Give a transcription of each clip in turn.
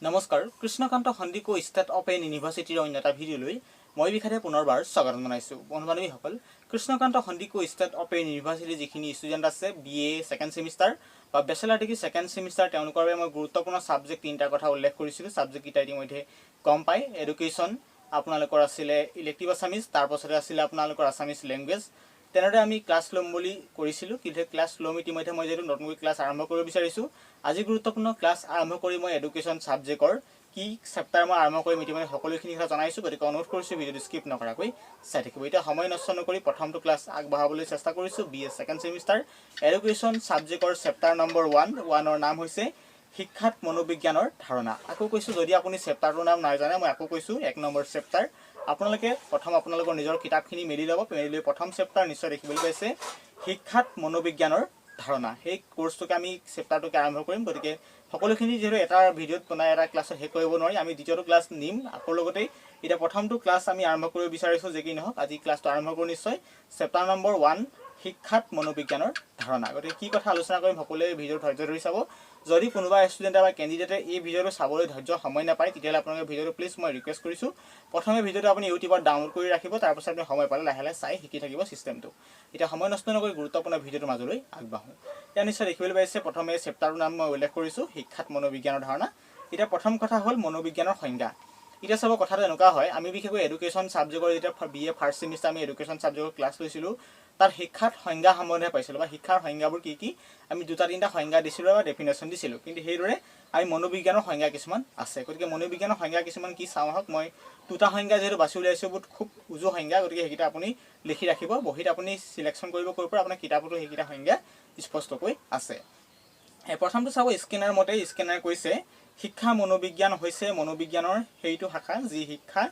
নমস্কাৰ Krishnakanta Sandikoi state open ইউনিভাৰ্চিটিৰ অন্য এটা ভিডিঅ'লৈ মই বিখাতে পুনৰবাৰ স্বাগত জনাইছোঁ। বন্ধু-বান্ধৱীসকল, কৃষ্ণকান্ত সন্দিকৈ ষ্টেট অপেন ইউনিভাৰ্চিটিৰ যিখিনি ষ্টুডেণ্ট আছে BA ছেকেণ্ড ছেমিষ্টাৰ বা বেচেলাৰ ডিগ্ৰী ছেকেণ্ড ছেমিষ্টাৰ, তেওঁলোকৰ বাবে মই গুৰুত্বপূৰ্ণ ছাবজেক্ট তিনিটাৰ কথা উল্লেখ কৰিছিলোঁ। ছাবজেক্টকেইটা ইতিমধ্যে গম পায়। এডুকেশ্যন আপোনালোকৰ আছিলে ইলেক্টিভ আছামিজ, তাৰপাছতে আছিলে আপোনালোকৰ আছামিজ লেংগুৱেজ। তেনেদৰে আমি ক্লাছ ল'ম বুলি কৰিছিলোঁ, কিন্তু ক্লাছ ল'ম ইতিমধ্যে মই যিহেতু নতুনকৈ ক্লাছ আৰম্ভ কৰিব বিচাৰিছোঁ। আজি গুৰুত্বপূৰ্ণ ক্লাছ আৰম্ভ কৰি মই এডুকেশ্যন ছাবজেক্টৰ কি চেপ্টাৰ মই আৰম্ভ কৰিম ইতিমধ্যে সকলোখিনি কথা জনাইছোঁ। গতিকে অনুৰোধ কৰিছোঁ ভিডিঅ'টো স্কিপ নকৰাকৈ চাই থাকিব। এতিয়া সময় নষ্ট নকৰি প্ৰথমটো ক্লাছ আগবঢ়াবলৈ চেষ্টা কৰিছোঁ। BA ছেকেণ্ড ছেমিষ্টাৰ এডুকেশ্যন ছাবজেক্টৰ চেপ্টাৰ নম্বৰ 1ৰ নাম হৈছে শিক্ষাত মনোবিজ্ঞানৰ ধাৰণা। আকৌ কৈছোঁ, যদি আপুনি চেপ্টাৰটোৰ নাম নাজানে মই আকৌ কৈছোঁ 1 নম্বৰ চেপ্টাৰ। আপোনালোকে প্ৰথম আপোনালোকৰ নিজৰ কিতাপখিনি মেলি ল'ব। মেলি লৈ প্ৰথম চেপ্টাৰ নিশ্চয় দেখিবলৈ পাইছে শিক্ষাত মনোবিজ্ঞানৰ ধাৰণা। সেই কোৰ্চটোকে আমি চেপ্টাৰটোকে আৰম্ভ কৰিম। গতিকে সকলোখিনি যিহেতু এটা ভিডিঅ'ত বনাই এটা ক্লাছত শেষ কৰিব নোৱাৰি, আমি দ্বিতীয়টো ক্লাছ নিম আকৌ লগতেই। এতিয়া প্ৰথমটো ক্লাছ আমি আৰম্ভ কৰিব বিচাৰিছোঁ, যে কি নহওক আজি ক্লাছটো আৰম্ভ কৰোঁ নিশ্চয়। চেপ্টাৰ নম্বৰ 1 শিক্ষাত মনোবিজ্ঞানৰ ধাৰণা। গতিকে কি কথা আলোচনা কৰিম সকলোৱে ভিডিঅ'টো ধৈৰ্য ধৰি চাব। যদি কোনোবা ষ্টুডেণ্টে বা কেণ্ডিডেটে এই ভিডিঅ'টো চাবলৈ ধৈৰ্য সময় নাপায়, তেতিয়াহ'লে আপোনালোকে ভিডিঅ'টো প্লিজ মই ৰিকুৱেষ্ট কৰিছোঁ প্ৰথমে ভিডিঅ'টো আপুনি ইউটিউবত ডাউনলোড কৰি ৰাখিব, তাৰপাছত আপুনি সময় পালে লাহে লাহে চাই শিকি থাকিব ছিষ্টেমটো। এতিয়া সময় নষ্ট নকৰি গুৰুত্বপূৰ্ণ ভিডিঅ'টোৰ মাজলৈ আগবাঢ়োঁ। এতিয়া নিশ্চয় দেখিবলৈ পাইছে প্ৰথমে চেপ্টাৰটোৰ নাম মই উল্লেখ কৰিছোঁ শিক্ষাত মনোবিজ্ঞানৰ ধাৰণা। এতিয়া প্ৰথম কথা হ'ল মনোবিজ্ঞানৰ সংজ্ঞা। এতিয়া চাব কথাটো এনেকুৱা হয়, আমি বিশেষকৈ এডুকেশ্যন ছাবজেক্টৰ যেতিয়া BA ফাৰ্ষ্ট ছেমিষ্টাৰ আমি এডুকেশ্যন ছাবজেক্টৰ ক্লাছ লৈছিলোঁ, তাত শিক্ষাত সংজ্ঞা সম্বন্ধে পাইছিলোঁ বা শিক্ষাৰ সংজ্ঞাবোৰ কি কি আমি 2-3টা সংজ্ঞা দিছিলোঁ বা ডেফিনেশ্যন দিছিলোঁ। কিন্তু সেইদৰে আমি মনোবিজ্ঞানৰ সংজ্ঞা কিছুমান আছে। গতিকে মনোবিজ্ঞানৰ সংজ্ঞা কিছুমান কি চাওঁ আহক। মই 2টা সংজ্ঞা যিহেতু বাছি উলিয়াইছোঁ, বহুত খুব উজু সংজ্ঞা, গতিকে সেইকেইটা আপুনি লিখি ৰাখিব। বহীত আপুনি চিলেকশ্যন কৰিব ক'ৰ পৰা, আপোনাৰ কিতাপতো সেইকেইটা সংজ্ঞা স্পষ্টকৈ আছে। প্ৰথমটো চাব স্কেনাৰ মতে। স্কেনাৰ কৈছে শিক্ষা মনোবিজ্ঞান হৈছে মনোবিজ্ঞানৰ সেইটো শাখা যি শিক্ষা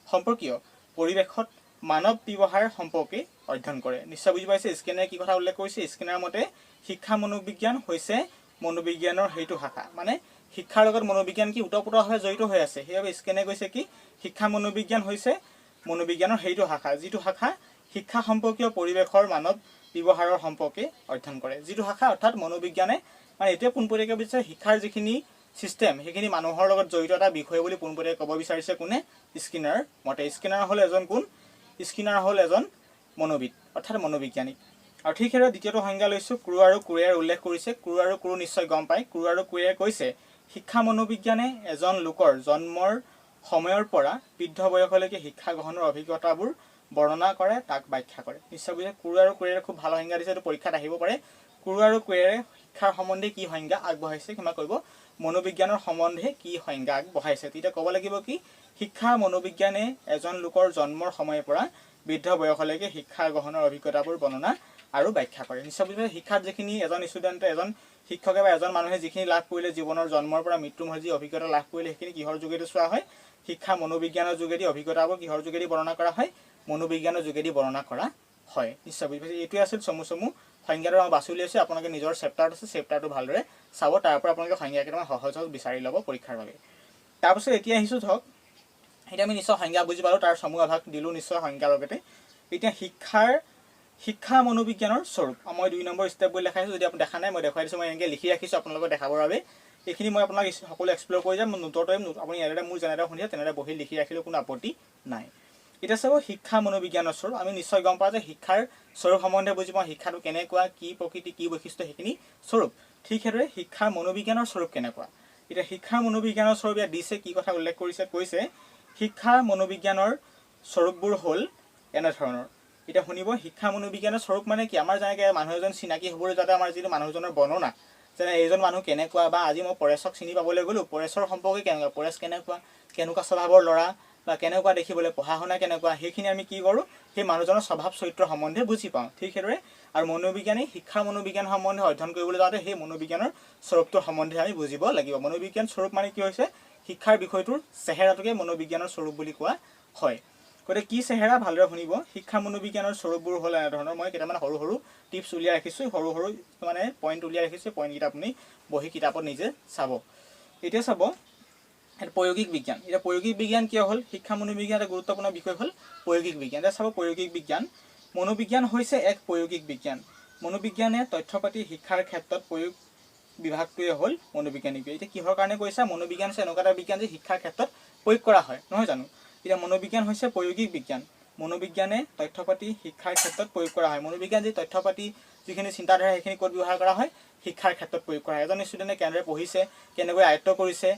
সম্পৰ্কীয় পৰিৱেশত মানৱ ব্যৱহাৰ সম্পৰ্কে অধ্যয়ন কৰে। নিশ্চয় বুজি পাইছে স্কেনাৰে কি কথা উল্লেখ কৰিছে। স্কেনাৰ মতে শিক্ষা মনোবিজ্ঞান হৈছে মনোবিজ্ঞানৰ সেইটো শাখা, মানে শিক্ষাৰ লগত মনোবিজ্ঞান কি ওতঃপ্ৰোতভাৱে জড়িত হৈ আছে। সেইবাবে স্কেনে কৈছে কি শিক্ষা মনোবিজ্ঞান হৈছে মনোবিজ্ঞানৰ সেইটো শাখা, যিটো শাখা শিক্ষা সম্পৰ্কীয় পৰিৱেশৰ মানৱ ব্যৱহাৰৰ সম্পৰ্কে অধ্যয়ন কৰে। যিটো শাখা অৰ্থাৎ মনোবিজ্ঞানে মানে এইটোৱে পোনপটীয়াকৈ বিচাৰে শিক্ষাৰ যিখিনি ছিষ্টেম সেইখিনি মানুহৰ লগত জড়িত এটা বিষয় বুলি পোনপটীয়াকৈ ক'ব বিচাৰিছে কোনে, স্কিনাৰ মতে। স্কিনাৰ হ'ল এজন কোন, স্কিনাৰ হ'ল এজন মনোবিদ অৰ্থাৎ মনোবিজ্ঞানিক। আৰু ঠিক সেইদৰে দ্বিতীয়টো সংজ্ঞা লৈছোঁ ক্ৰু আৰু কুৰেৰ উল্লেখ কৰিছে। ক্ৰু আৰু কুৰু নিশ্চয় গম পায়। ক্ৰু আৰু কুৰে কৈছে শিক্ষা মনোবিজ্ঞানে এজন লোকৰ জন্মৰ সময়ৰ পৰা বৃদ্ধ বয়সলৈকে শিক্ষা গ্ৰহণৰ অভিজ্ঞতাবোৰ বৰ্ণনা কৰে, তাক ব্যাখ্যা কৰে। নিশ্চয় বুজিছে ক্ৰু আৰু কুৰেৰে খুব ভাল সংজ্ঞা দিছে, এইটো পৰীক্ষাত আহিব পাৰে। ক্ৰু আৰু কুৰেৰে শিক্ষাৰ সম্বন্ধে কি সংজ্ঞা আগবঢ়াইছে, কিবা কৰিব মনোবিজ্ঞানৰ সম্বন্ধে কি সংজ্ঞা আগবঢ়াইছে। তেতিয়া ক'ব লাগিব কি শিক্ষা মনোবিজ্ঞানে এজন লোকৰ জন্মৰ সময়ৰ পৰা বৃদ্ধ বয়সলৈকে শিক্ষা গ্ৰহণৰ অভিজ্ঞতাবোৰ বৰ্ণনা আৰু ব্যাখ্যা কৰে। নিশ্চয় বুজিছে শিক্ষাত যিখিনি এজন ষ্টুডেণ্টে এজন শিক্ষকে বা এজন মানুহে যিখিনি লাভ কৰিলে জীৱনৰ জন্মৰ পৰা মৃত্যুমুখৰ যি অভিজ্ঞতা লাভ কৰিলে সেইখিনি কিহৰ যোগেদি চোৱা হয়, শিক্ষা মনোবিজ্ঞানৰ যোগেদি অভিজ্ঞতাবোৰ কিহৰ যোগেদি বৰ্ণনা কৰা হয়, মনোবিজ্ঞানৰ যোগেদি বৰ্ণনা কৰা হয়। নিশ্চয় বুজি পাইছে। এইটোৱে আছিল চমু সংজ্ঞাটো মই বাছি উলিয়াইছোঁ। আপোনালোকে নিজৰ চেপ্টাৰত আছে, চেপ্টাৰটো ভালদৰে চাব, তাৰ পৰা আপোনালোকে সংজ্ঞা কেইটামান সহজ বিচাৰি ল'ব পৰীক্ষাৰ বাবে। তাৰপিছত এতিয়া আহিছোঁ ধৰক, এতিয়া আমি নিশ্চয় সংজ্ঞা বুজি পালোঁ, তাৰ চমু আভাস দিলোঁ নিশ্চয় সংজ্ঞাৰ লগতে। এতিয়া শিক্ষা মনোবিজ্ঞানৰ স্বৰূপ মই 2 নম্বৰ ষ্টেপ বুলি দেখাইছোঁ। যদি আপুনি দেখা নাই মই দেখুৱাই দিছোঁ, মই এনেকৈ লিখি ৰাখিছোঁ আপোনালোকক দেখাবৰ বাবে। এইখিনি মই আপোনাক সকলো এক্সপ্ল'ৰ কৰি যাম। নোটৰ টাইম আপুনি এনেদৰে মোৰ যেনেদৰে শুনিছে তেনেদৰে বহি লিখি ৰাখিলেও কোনো আপত্তি নাই। এতিয়া চাব শিক্ষা মনোবিজ্ঞানৰ স্বৰূপ। আমি নিশ্চয় গম পাওঁ যে শিক্ষাৰ স্বৰূপ সম্বন্ধে বুজি পাওঁ, শিক্ষাটো কেনেকুৱা, কি প্ৰকৃতি, কি বৈশিষ্ট্য, সেইখিনি স্বৰূপ। ঠিক সেইদৰে শিক্ষাৰ মনোবিজ্ঞানৰ স্বৰূপ কেনেকুৱা। এতিয়া শিক্ষাৰ মনোবিজ্ঞানৰ স্বৰূপ ইয়াত দিছে, কি কথা উল্লেখ কৰিছে, কৈছে শিক্ষা মনোবিজ্ঞানৰ স্বৰূপবোৰ হ'ল এনেধৰণৰ। এতিয়া শুনিব শিক্ষা মনোবিজ্ঞানৰ স্বৰূপ মানে কি, আমাৰ যেনেকৈ মানুহ এজন চিনাকি হ'বলৈ যাতে আমাৰ যিটো মানুহজনৰ বৰ্ণনা, যেনে এইজন মানুহ কেনেকুৱা, বা আজি মই পৰেশক চিনি পাবলৈ গ'লোঁ, পৰেশৰ সম্পৰ্কে কেনেকুৱা, পৰেশ কেনেকুৱা স্বভাৱৰ ল'ৰা বা কেনেকুৱা দেখিবলৈ, পঢ়া শুনা কেনেকুৱা, সেইখিনি আমি কি কৰোঁ সেই মানুহজনৰ স্বভাৱ চৰিত্ৰ সম্বন্ধে বুজি পাওঁ। ঠিক সেইদৰে আৰু মনোবিজ্ঞানী শিক্ষা মনোবিজ্ঞান সম্বন্ধে অধ্যয়ন কৰিবলৈ যাওঁতে সেই মনোবিজ্ঞানৰ স্বৰূপটোৰ সম্বন্ধে আমি বুজিব লাগিব। মনোবিজ্ঞান স্বৰূপ মানে কি হৈছে শিক্ষাৰ বিষয়টোৰ চেহেৰাটোকে মনোবিজ্ঞানৰ স্বৰূপ বুলি কোৱা হয়। গতিকে কি চেহেৰা ভালদৰে শুনিব। শিক্ষা মনোবিজ্ঞানৰ স্বৰূপবোৰ হ'ল এনেধৰণৰ। মই কেইটামান সৰু সৰু টিপছ উলিয়াই ৰাখিছোঁ, সৰু মানে পইণ্ট উলিয়াই ৰাখিছোঁ। পইণ্টকেইটা আপুনি বহি কিতাপত নিজে চাব। এতিয়া চাব প্ৰয়োগিক বিজ্ঞান। এতিয়া প্ৰয়োগিক বিজ্ঞান কিয় হ'ল, শিক্ষা মনোবিজ্ঞান এটা গুৰুত্বপূৰ্ণ বিষয় হ'ল প্ৰয়োগিক বিজ্ঞান। এতিয়া চাব প্ৰয়োগিক বিজ্ঞান। মনোবিজ্ঞান হৈছে এক প্ৰয়োগিক বিজ্ঞান। মনোবিজ্ঞানে তথ্য পাতি শিক্ষাৰ ক্ষেত্ৰত প্ৰয়োগ বিভাগটোৱে হ'ল মনোবিজ্ঞানিক বিভাগ। এতিয়া কিহৰ কাৰণে কৈছা? মনোবিজ্ঞান হৈছে এনেকুৱা এটা বিজ্ঞান যে শিক্ষাৰ ক্ষেত্ৰত প্ৰয়োগ কৰা হয়, নহয় জানো? এতিয়া মনোবিজ্ঞান হৈছে প্ৰয়োগিক বিজ্ঞান। মনোবিজ্ঞানে তথ্যপাতি শিক্ষাৰ ক্ষেত্ৰত প্ৰয়োগ কৰা হয়। মনোবিজ্ঞান যি তথ্যপাতি যিখিনি চিন্তাধাৰা সেইখিনি ক'ত ব্যৱহাৰ কৰা হয়? শিক্ষাৰ ক্ষেত্ৰত প্ৰয়োগ কৰা হয়। এজন ষ্টুডেণ্টে কেনেদৰে পঢ়িছে, কেনেকৈ আয়ত্ব কৰিছে,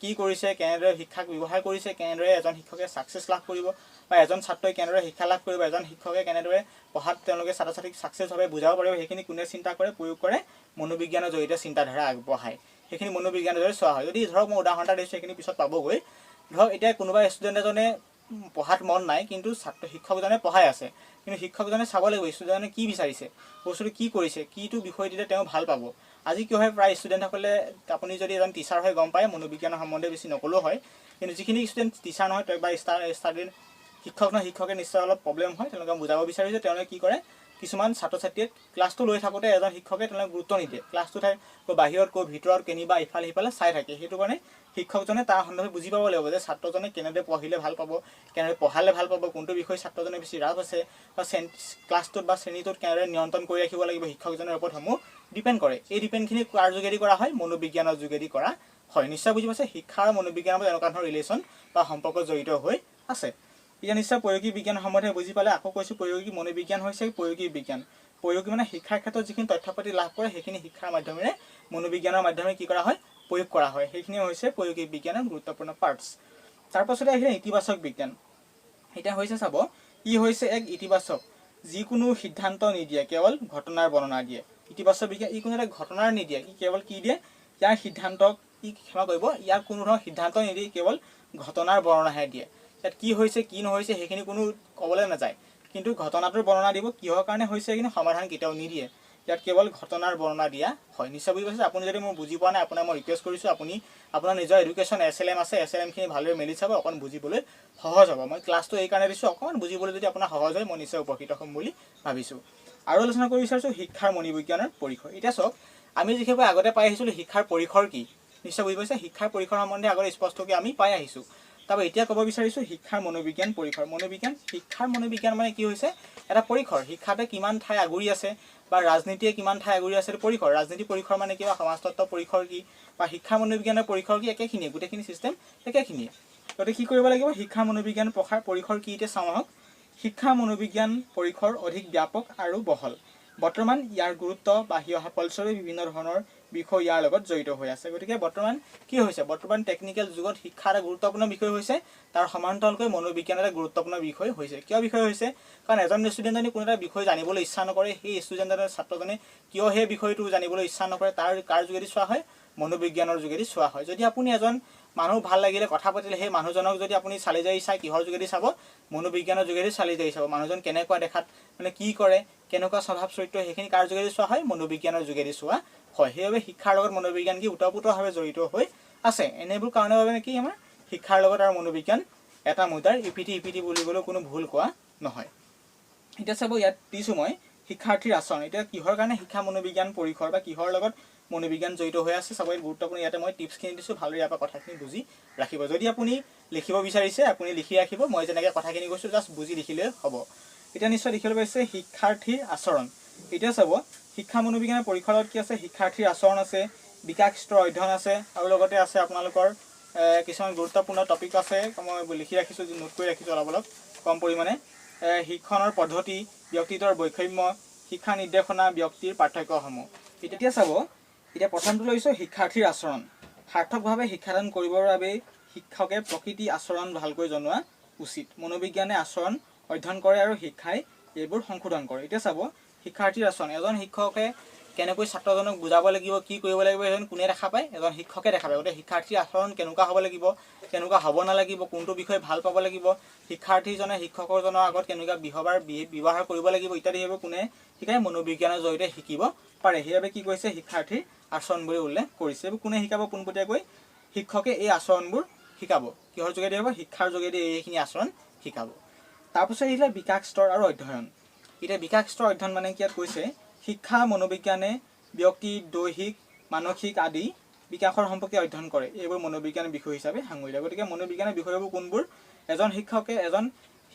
কি কৰিছে, কেনেদৰে শিক্ষাক ব্যৱহাৰ কৰিছে, কেনেদৰে এজন শিক্ষকে ছাকচেছ লাভ কৰিব, বা এজন ছাত্ৰই কেনেদৰে শিক্ষা লাভ কৰিব, এজন শিক্ষকে কেনেদৰে পঢ়াত তেওঁলোকে ছাত্ৰ ছাত্ৰীক ছাকচেছভাৱে বুজাব পাৰিব, সেইখিনি কোনে চিন্তা কৰে, প্ৰয়োগ কৰে? মনোবিজ্ঞানৰ জৰিয়তে চিন্তাধাৰা আগবঢ়ায়। সেইখিনি মনোবিজ্ঞানৰ জৰিয়তে চোৱা হয়। যদি ধৰক মই উদাহৰণ এটা দিছোঁ, সেইখিনি পিছত পাবগৈ। ধৰক এতিয়া কোনোবা ষ্টুডেণ্ট এজনে পঢ়াত মন নাই, কিন্তু শিক্ষকজনে পঢ়াই আছে, কিন্তু শিক্ষকজনে চাব লাগিব ষ্টুডেণ্টজনে কি বিচাৰিছে, বস্তুটো কি কৰিছে, কিটো বিষয় দিলে তেওঁ ভাল পাব। আজি কি হয়, প্ৰায় ষ্টুডেণ্টসকলে, আপুনি যদি এজন টিচাৰ হয় গম পায়, মনোবিজ্ঞানৰ সম্বন্ধে বেছি নকলেও হয়, কিন্তু যিখিনি ষ্টুডেণ্ট টিচাৰ নহয় বা শিক্ষক নহয়, শিক্ষকে নিশ্চয় অলপ প্ৰব্লেম হয়, তেওঁলোকে বুজাব বিচাৰিছে, তেওঁলোকে কি কৰে, কিছুমান ছাত্ৰ ছাত্ৰীয়ে ক্লাছটো লৈ থাকোঁতে এজন শিক্ষকে তেওঁলোকে গুৰুত্ব নিদিয়ে, ক্লাছটো বাহিৰত ভিতৰত কেনিবা ইফালে সিফালে চাই থাকে। সেইটো কাৰণে শিক্ষকজনে তাৰ সন্দৰ্ভে বুজি পাব লাগিব যে ছাত্ৰজনে কেনেদৰে পঢ়িলে ভাল পাব, কেনেদৰে পঢ়ালে ভাল পাব, কোনটো বিষয় ছাত্ৰজনে বেছি ৰাপ আছে, বা ক্লাছটোত বা শ্ৰেণীটোত কেনেদৰে নিয়ন্ত্ৰণ কৰি ৰাখিব লাগিব, শিক্ষকজনৰ ওপৰতসমূহ ডিপেণ্ড কৰে। এই ডিপেণ্ডখিনি কাৰ যোগেদি কৰা হয়? মনোবিজ্ঞানৰ যোগেদি কৰা হয়। নিশ্চয় বুজি পাইছে, শিক্ষা আৰু মনোবিজ্ঞানৰ মাজত এনেকুৱা ধৰণৰ ৰিলেশ্যন বা সম্পৰ্ক জড়িত হৈ আছে। এতিয়া নিশ্চয় প্ৰয়োগিক বিজ্ঞান সম্বন্ধে বুজি পালে। আকৌ কৈছোঁ, প্ৰয়োগিক মনোবিজ্ঞান হৈছে প্ৰয়োগিক বিজ্ঞান। প্ৰয়োগী মানে শিক্ষাৰ ক্ষেত্ৰত যিখিনি তথ্যপাতি লাভ কৰে, সেইখিনি শিক্ষাৰ মাধ্যমেৰে মনোবিজ্ঞানৰ মাধ্যমেৰে কি কৰা হয়? প্ৰয়োগ কৰা হয়। সেইখিনি হৈছে প্ৰয়োগিক বিজ্ঞানৰ গুৰুত্বপূৰ্ণ পাৰ্টছ। তাৰপাছতে আহিলে ইতিবাচক বিজ্ঞান। এতিয়া হৈছে চাব, ই হৈছে এক ইতিবাচক, যিকোনো সিদ্ধান্ত নিদিয়ে, কেৱল ঘটনাৰ বৰ্ণনা দিয়ে। ইতিবাচক বিজ্ঞান, ই কোনো এটা ঘটনাৰ নিদিয়ে, ই কেৱল কি দিয়ে? ইয়াৰ সিদ্ধান্তক ক্ষমা কৰিব, ইয়াৰ কোনো ধৰণৰ সিদ্ধান্ত নিদিয়ে, কেৱল ঘটনাৰ বৰ্ণনাহে দিয়ে। ইয়াত কি হৈছে, কি নহৈছে, সেইখিনি কোনো ক'বলৈ নাযায়, কিন্তু ঘটনাটোৰ বৰ্ণনা দিব, কিহৰ কাৰণে হৈছে, কিন্তু সমাধান কেতিয়াও নিদিয়ে। ইয়াত কেৱল ঘটনাৰ বৰ্ণনা দিয়া হয়। নিশ্চয় বুজি পাইছে। আপুনি যদি মোৰ বুজি পোৱা নাই, আপোনাক মই ৰিকুৱেষ্ট কৰিছোঁ, আপুনি আপোনাৰ নিজৰ এডুকেশ্যন SLM আছে, SLMখিনি ভালদৰে মেলি চাব, অকণ বুজিবলৈ সহজ হ'ব। মই ক্লাছটো এইকাৰণে দিছোঁ, অকণমান বুজিবলৈ যদি আপোনাৰ সহজ হয়, মই নিশ্চয় উপকৃত হ'ম বুলি ভাবিছোঁ। আৰু আলোচনা কৰি বিচাৰিছোঁ শিক্ষাৰ মনোবিজ্ঞানৰ পৰিসৰ। এতিয়া চাওক, আমি যিখিনি আগতে পাই আহিছিলোঁ শিক্ষাৰ পৰিসৰ কি, নিশ্চয় বুজি পাইছে। শিক্ষাৰ পৰিসৰ সম্বন্ধে আগতে স্পষ্টকৈ আমি পাই আহিছোঁ। তাৰপৰা এতিয়া ক'ব বিচাৰিছোঁ শিক্ষাৰ মনোবিজ্ঞান পৰিসৰ। শিক্ষাৰ মনোবিজ্ঞান মানে কি হৈছে? এটা পৰিসৰ। শিক্ষাতে কিমান ঠাই আগুৰি আছে, বা ৰাজনীতিয়ে কিমান ঠাই আগুৰি আছে, পৰিসৰ। ৰাজনীতি পৰিসৰ মানে কি, বা সমাজতত্ব পৰিসৰ কি, বা শিক্ষা মনোবিজ্ঞানৰ পৰিসৰ কি, একেখিনিয়ে, গোটেইখিনি চিষ্টেম একেখিনিয়ে। গতিকে কি কৰিব লাগিব? শিক্ষা মনোবিজ্ঞান পৰিসৰ কি, এতিয়া চাওঁ আহক। শিক্ষা মনোবিজ্ঞান পৰিসৰ অধিক ব্যাপক আৰু বহল। বৰ্তমান ইয়াৰ গুৰুত্ব বাঢ়ি অহা ফলস্বৰূপে বিভিন্ন ধৰণৰ বিষয় ইয়াৰ লগত জড়িত হৈ আছে। গতিকে বৰ্তমান কি হৈছে? বৰ্তমান টেকনিকেল যুগত শিক্ষা এটা গুৰুত্বপূৰ্ণ বিষয় হৈছে, তাৰ সমান্তৰালকৈ মনোবিজ্ঞান এটা গুৰুত্বপূৰ্ণ বিষয় হৈছে। কিয় বিষয় হৈছে? কাৰণ এজন ষ্টুডেণ্টে কোনো এটা বিষয় জানিবলৈ ইচ্ছা নকৰে, সেই ষ্টুডেণ্টজনে, ছাত্ৰজনে কিয় সেই বিষয়টো জানিবলৈ ইচ্ছা নকৰে, কাৰ যোগেদি চোৱা হয়? মনোবিজ্ঞানৰ যোগেদি চোৱা হয়। যদি আপুনি এজন মানুহ ভাল লাগিলে, কথা পাতিলে, সেই মানুহজনক যদি আপুনি চালি জাৰি চাই, কিহৰ যোগেদি চাব? মনোবিজ্ঞানৰ যোগেদি চালি জাৰি চাব। মানুহজন কেনেকুৱা দেখাত, মানে কি কৰে, কেনেকুৱা স্বভাৱ চৰিত্ৰ, সেইখিনি কাৰ যোগেদি চোৱা হয়? মনোবিজ্ঞানৰ যোগেদি চোৱা হয়। সেইবাবে শিক্ষাৰ লগত মনোবিজ্ঞান কি ওতঃপ্ৰোতভাৱে জড়িত হৈ আছে। এনেবোৰ কাৰণৰ বাবে কি আমাৰ শিক্ষাৰ লগত আৰু মনোবিজ্ঞান এটা মুদ্ৰাৰ ইপিঠি বুলিবলৈ কোনো ভুল কোৱা নহয়। এতিয়া চাব, ইয়াত দিছোঁ মই শিক্ষাৰ্থীৰ আচৰণ। এতিয়া কিহৰ কাৰণে শিক্ষা মনোবিজ্ঞান পৰিসৰ, বা কিহৰ লগত মনোবিজ্ঞান জড়িত হৈ আছে চাব, গুৰুত্বপূৰ্ণ। ইয়াতে মই টিপছখিনি দিছোঁ, ভালদৰে ইয়াৰ পৰা কথাখিনি বুজি ৰাখিব। যদি আপুনি লিখিব বিচাৰিছে, আপুনি লিখি ৰাখিব, মই যেনেকৈ কথাখিনি কৈছোঁ জাষ্ট বুজি লিখিলেই হ'ব। এতিয়া নিশ্চয় দেখিবলৈ পাইছে শিক্ষাৰ্থীৰ আচৰণ। এতিয়া চাব, শিক্ষা মনোবিজ্ঞানৰ পৰিসৰত কি আছে? শিক্ষাৰ্থীৰ আচৰণ আছে, বিকাশ স্তৰ অধ্যয়ন আছে, আৰু লগতে আছে আপোনালোকৰ কিছুমান গুৰুত্বপূৰ্ণ টপিক আছে, মই লিখি ৰাখিছোঁ, নোট কৰি ৰাখিছোঁ অলপ কম পৰিমাণে। শিক্ষণৰ পদ্ধতি, ব্যক্তিত্বৰ বৈষম্য, শিক্ষা নিৰ্দেশনা, ব্যক্তিৰ পাৰ্থক্যসমূহ। এতিয়া চাব, এতিয়া প্ৰথমটো লৈছোঁ শিক্ষাৰ্থীৰ আচৰণ। সাৰ্থকভাৱে শিক্ষাদান কৰিবৰ বাবে শিক্ষকে প্ৰকৃতি আচৰণ ভালকৈ জনোৱা উচিত। মনোবিজ্ঞানে আচৰণ অধ্যয়ন কৰে আৰু শিক্ষাই এইবোৰ সংশোধন কৰে। এতিয়া চাব, শিক্ষাৰ্থীৰ আচৰণ। এজন শিক্ষকে কেনেকৈ ছাত্ৰজনক বুজাব লাগিব, কি কৰিব লাগিব, এজন কোনে দেখা পায়? এজন শিক্ষকে দেখা পায়। গতিকে শিক্ষাৰ্থীৰ আচৰণ কেনেকুৱা হ'ব লাগিব, কেনেকুৱা হ'ব নালাগিব, কোনটো বিষয় ভাল পাব লাগিব, শিক্ষাৰ্থীজনে শিক্ষকজনৰ আগত কেনেকুৱা ব্যৱহাৰ কৰিব লাগিব ইত্যাদি, সেইবোৰ কোনে শিকায়? মনোবিজ্ঞানৰ জৰিয়তে শিকিব পাৰে। সেইবাবে কি কৈছে? শিক্ষাৰ্থীৰ আচৰণ বুলি উল্লেখ কৰিছে। এইবোৰ কোনে শিকাব পোনপটীয়াকৈ? শিক্ষকে এই আচৰণবোৰ শিকাব। কিহৰ যোগেদি হ'ব? শিক্ষাৰ যোগেদি এইখিনি আচৰণ শিকাব। তাৰপিছত আহিলে বিকাশ স্তৰ আৰু অধ্যয়ন। এতিয়া বিকাশ স্তৰ অধ্যয়ন মানে কি? ইয়াত কৈছে শিক্ষা মনোবিজ্ঞানে ব্যক্তিৰ দৈহিক, মানসিক আদি বিকাশৰ সম্পৰ্কে অধ্যয়ন কৰে। এইবোৰ মনোবিজ্ঞানৰ বিষয় হিচাপে সাঙুৰি লয়। গতিকে মনোবিজ্ঞানৰ বিষয়বোৰ কোনবোৰ? এজন শিক্ষকে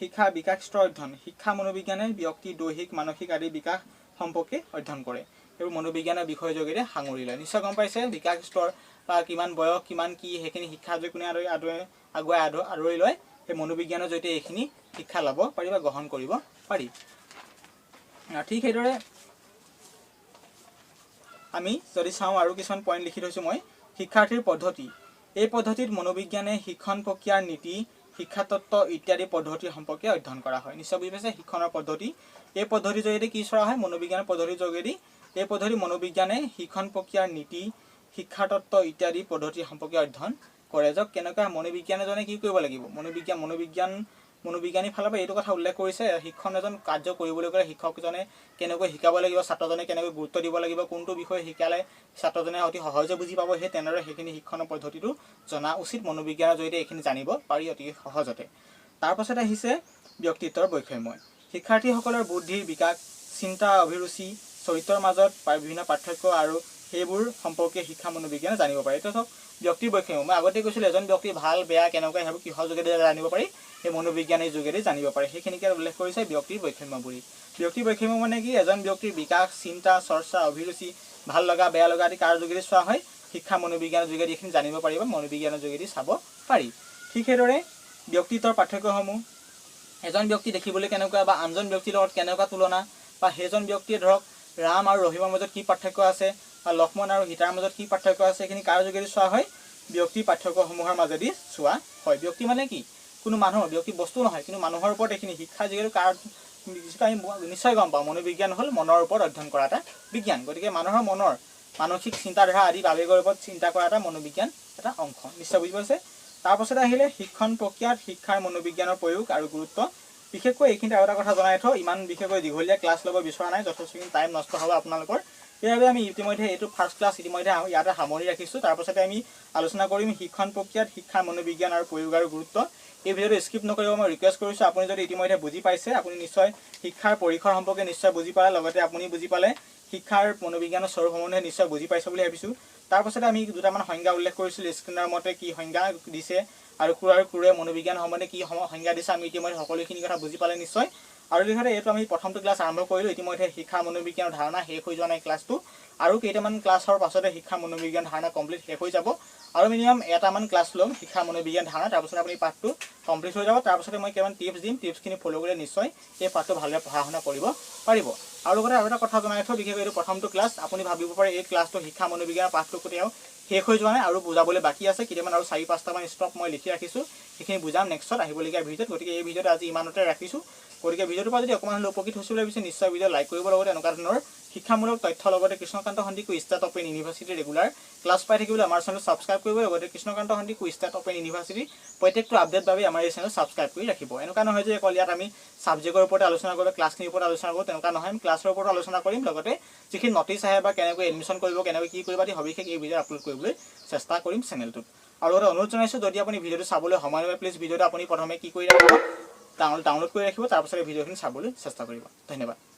শিক্ষা বিকাশ স্তৰ অধ্যয়ন। শিক্ষা মনোবিজ্ঞানে ব্যক্তিৰ দৈহিক, মানসিক আদি বিকাশ সম্পৰ্কে অধ্যয়ন কৰে। এইবোৰ মনোবিজ্ঞানৰ বিষয় যোগেৰে সাঙুৰি লয় নিশ্চয় গম পাইছে বিকাশ স্তৰ বা কিমান বয়স কিমান কি সেইখিনি শিক্ষা যদি কোনে আগুৱাই আদৰি লয় সেই মনোবিজ্ঞানৰ জৰিয়তে এইখিনি শিক্ষা ল'ব পাৰি বা গ্ৰহণ কৰিব পাৰি ঠিক সেইদৰে আমি যদি চাওঁ আৰু কিছুমান পইণ্ট লিখি থৈছোঁ মই শিক্ষাৰ্থীৰ পদ্ধতি এই পদ্ধতিত মনোবিজ্ঞানে শিক্ষণ প্ৰক্ৰিয়াৰ নীতি শিক্ষা তত্ত্ব ইত্যাদি পদ্ধতিৰ সম্পৰ্কে অধ্যয়ন কৰা হয় নিশ্চয় বুজি পাইছে শিক্ষণৰ পদ্ধতি এই পদ্ধতিৰ জৰিয়তে কি চোৱা হয় মনোবিজ্ঞানৰ পদ্ধতিৰ যোগেদি এই পদ্ধতি মনোবিজ্ঞানে শিক্ষণ প্ৰক্ৰিয়াৰ নীতি শিক্ষা তত্ত্ব ইত্যাদি পদ্ধতিৰ সম্পৰ্কে অধ্যয়ন কৰে যক কেনেকুৱা মনোবিজ্ঞান এজনে কি কৰিব লাগিব মনোবিজ্ঞানী ফালৰ পৰা এইটো কথা উল্লেখ কৰিছে শিক্ষণ এজন কাৰ্য কৰিবলৈ গ'লে শিক্ষকজনে কেনেকৈ শিকাব লাগিব ছাত্ৰজনে কেনেকৈ গুৰুত্ব দিব লাগিব কোনটো বিষয় শিকালে ছাত্ৰজনে অতি সহজে বুজি পাব সেই তেনেদৰে সেইখিনি শিক্ষণৰ পদ্ধতিটো জনা উচিত মনোবিজ্ঞানৰ জৰিয়তে এইখিনি জানিব পাৰি অতি সহজতে তাৰপাছত আহিছে ব্যক্তিত্বৰ বৈষম্য শিক্ষাৰ্থীসকলৰ বুদ্ধিৰ বিকাশ চিন্তা অভিৰুচি চৰিত্ৰৰ মাজত বিভিন্ন পাৰ্থক্য আৰু সেইবোৰ সম্পৰ্কে শিক্ষা মনোবিজ্ঞানে জানিব পাৰে এইটো ব্যক্তিৰ বৈষম্য মই আগতে কৈছিলোঁ এজন ব্যক্তি ভাল বেয়া কেনেকুৱা সেইবোৰ কিহৰ যোগেদি জানিব পাৰি সেই মনোবিজ্ঞানৰ যোগেদি জানিব পাৰে সেইখিনিকে উল্লেখ কৰিছে ব্যক্তিৰ বৈষম্য বুলি ব্যক্তিৰ বৈষম্য মানে কি এজন ব্যক্তিৰ বিকাশ চিন্তা চৰ্চা অভিৰুচি ভাল লগা বেয়া লগা আদি কাৰ যোগেদি চোৱা হয় শিক্ষা মনোবিজ্ঞানৰ যোগেদি এইখিনি জানিব পাৰিব মনোবিজ্ঞানৰ যোগেদি চাব পাৰি ঠিক সেইদৰে ব্যক্তিত্বৰ পাৰ্থক্যসমূহ এজন ব্যক্তি দেখিবলৈ কেনেকুৱা বা আনজন ব্যক্তিৰ লগত কেনেকুৱা তুলনা বা সেইজন ব্যক্তিয়ে ধৰক ৰাম আৰু ৰহিমৰ মাজত কি পাৰ্থক্য আছে বা লক্ষ্মণ আৰু সীতাৰ মাজত কি পাৰ্থক্য আছে এইখিনি কাৰ যোগেদি চোৱা হয় ব্যক্তি পাৰ্থক্যসমূহৰ মাজেদি চোৱা হয় ব্যক্তি মানে কি কোনো মানুহৰ ব্যক্তি বস্তু নহয় কিন্তু মানুহৰ ওপৰত এইখিনি শিক্ষা যোগেদি কাৰ আমি নিশ্চয় গম পাওঁ মনোবিজ্ঞান হ'ল মনৰ ওপৰত অধ্যয়ন কৰা এটা বিজ্ঞান গতিকে মানুহৰ মনৰ মানসিক চিন্তাধাৰা আদি আৱেগৰ ওপৰত চিন্তা কৰা এটা মনোবিজ্ঞান এটা অংশ নিশ্চয় বুজি পাইছে তাৰপাছতে আহিলে শিক্ষণ প্ৰক্ৰিয়াত শিক্ষাৰ মনোবিজ্ঞানৰ প্ৰয়োগ আৰু গুৰুত্ব বিশেষকৈ এইখিনিতে আৰু এটা কথা জনাই থওঁ ইমান বিশেষকৈ দীঘলীয়া ক্লাছ ল'ব বিচৰা নাই যথেষ্টখিনি টাইম নষ্ট হ'ব আপোনালোকৰ সেইবাবে আমি ইতিমধ্যে এইটো ফাৰ্ষ্ট ক্লাছ ইতিমধ্যে ইয়াতে সামৰি ৰাখিছোঁ তাৰপাছতে আমি আলোচনা কৰিম শিক্ষণ প্ৰক্ৰিয়াত শিক্ষাৰ মনোবিজ্ঞান আৰু প্ৰয়োগ আৰু গুৰুত্ব এই ভিডিঅ'টো স্কিপ নকৰিব মই ৰিকুৱেষ্ট কৰিছোঁ আপুনি যদি ইতিমধ্যে বুজি পাইছে আপুনি নিশ্চয় শিক্ষাৰ পৰিসৰ সম্পৰ্কে নিশ্চয় বুজি পালে লগতে আপুনি বুজি পালে শিক্ষাৰ মনোবিজ্ঞানৰ স্বৰূপ সম্বন্ধে নিশ্চয় বুজি পাইছে বুলি ভাবিছোঁ তাৰপাছতে আমি দুটামান সংজ্ঞা উল্লেখ কৰিছিলোঁ স্ক্ৰীনৰ মতে কি সংজ্ঞা দিছে আৰু ক্ৰুৰে মনোবিজ্ঞান সম্বন্ধে কি সংজ্ঞা দিছে আমি ইতিমধ্যে সকলোখিনি কথা বুজি পালে নিশ্চয় আৰু যিহেতু এইটো আমি প্ৰথমটো ক্লাছ আৰম্ভ কৰিলোঁ ইতিমধ্যে শিক্ষা মনোবিজ্ঞানৰ ধাৰণা শেষ হৈ যোৱা নাই ক্লাছটো আৰু কেইটামান ক্লাছৰ পাছতে শিক্ষা মনোবিজ্ঞান ধাৰণা কমপ্লিট শেষ হৈ যাব আৰু মিনিমাম এটামান ক্লাছ ল'ম শিক্ষা মনোবিজ্ঞান ধাৰণা তাৰপাছত আপুনি পাঠটো কমপ্লিট হৈ যাব তাৰপাছতে মই কেইটামান টিপছ দিম টিপছখিনি ফ'ল' কৰিলে নিশ্চয় এই পাঠটো ভালদৰে পঢ়া শুনা কৰিব পাৰিব আৰু লগতে আৰু এটা কথা জনাই থওঁ বিশেষকৈ এইটো প্ৰথমটো ক্লাছ আপুনি ভাবিব পাৰে এই ক্লাছটো শিক্ষা মনোবিজ্ঞানৰ পাঠটো কেতিয়াও শেষ হৈ যোৱা নাই আৰু বুজাবলৈ বাকী আছে কেইটামান আৰু 4-5টামান ষ্টপ মই লিখি ৰাখিছোঁ সেইখিনি বুজাম নেক্সটত আহিবলগীয়া ভিডিঅ'ত গতিকে এই ভিডিঅ'টো আজি ইমানতে ৰাখিছোঁ গতিকে ভিডিঅ'টোৰ পৰা যদি অকণমান হ'লেও উপকৃত হৈছোঁ বুলি ভাবিছে নিশ্চয় ভিডিঅ' লাইক কৰিব লগতে এনেকুৱা ধৰণৰ শিক্ষামূলক তথ্য লগতে কৃষ্ণকান্ত সন্দিকৈ কুইষ্টাত অপেন ইউনিভাৰ্চিটি ৰেগুলাৰ ক্লাছ পাই থাকিবলৈ আমাৰ চেনেল ছাবস্ক্ৰাইব কৰিব লগতে কৃষ্ণকান্ত সন্দিকৈ কুইষ্টাত অপেন ইউনিভাৰ্চিটি প্ৰত্যেকটো আপডেট বাবে আমাৰ এই চেনেল ছাবস্ক্ৰাইব কৰি ৰাখিব এনেকুৱা নহয় যে অকল ইয়াত আমি ছাবজেক্টৰ ওপৰত আলোচনা কৰোঁ ক্লাছখিনিৰ ওপৰত আলোচনা কৰোঁ তেনেকুৱা নহয় আমি ক্লাছৰ ওপৰত আলোচনা কৰিম লগতে যিখিনি নটিছ আহে বা কেনেকৈ এডমিশ্যন কৰিব কেনেকৈ কি কৰিব আদি সবিশেষ এই ভিডিঅ' আপলোড কৰিবলৈ চেষ্টা কৰিম চেনেলটোত আৰু লগতে অনুৰোধ জনাইছোঁ যদি আপুনি ভিডিঅ'টো চাবলৈ সময় নাপায় প্লিজ ভিডিঅ'টো আপুনি প্ৰথমে কি কৰি ৰাখিব ডাউনলোড কৰি ৰাখিব তাৰপাছত ভিডিঅ'খিনি চাবলৈ চেষ্টা কৰিব ধন্যবাদ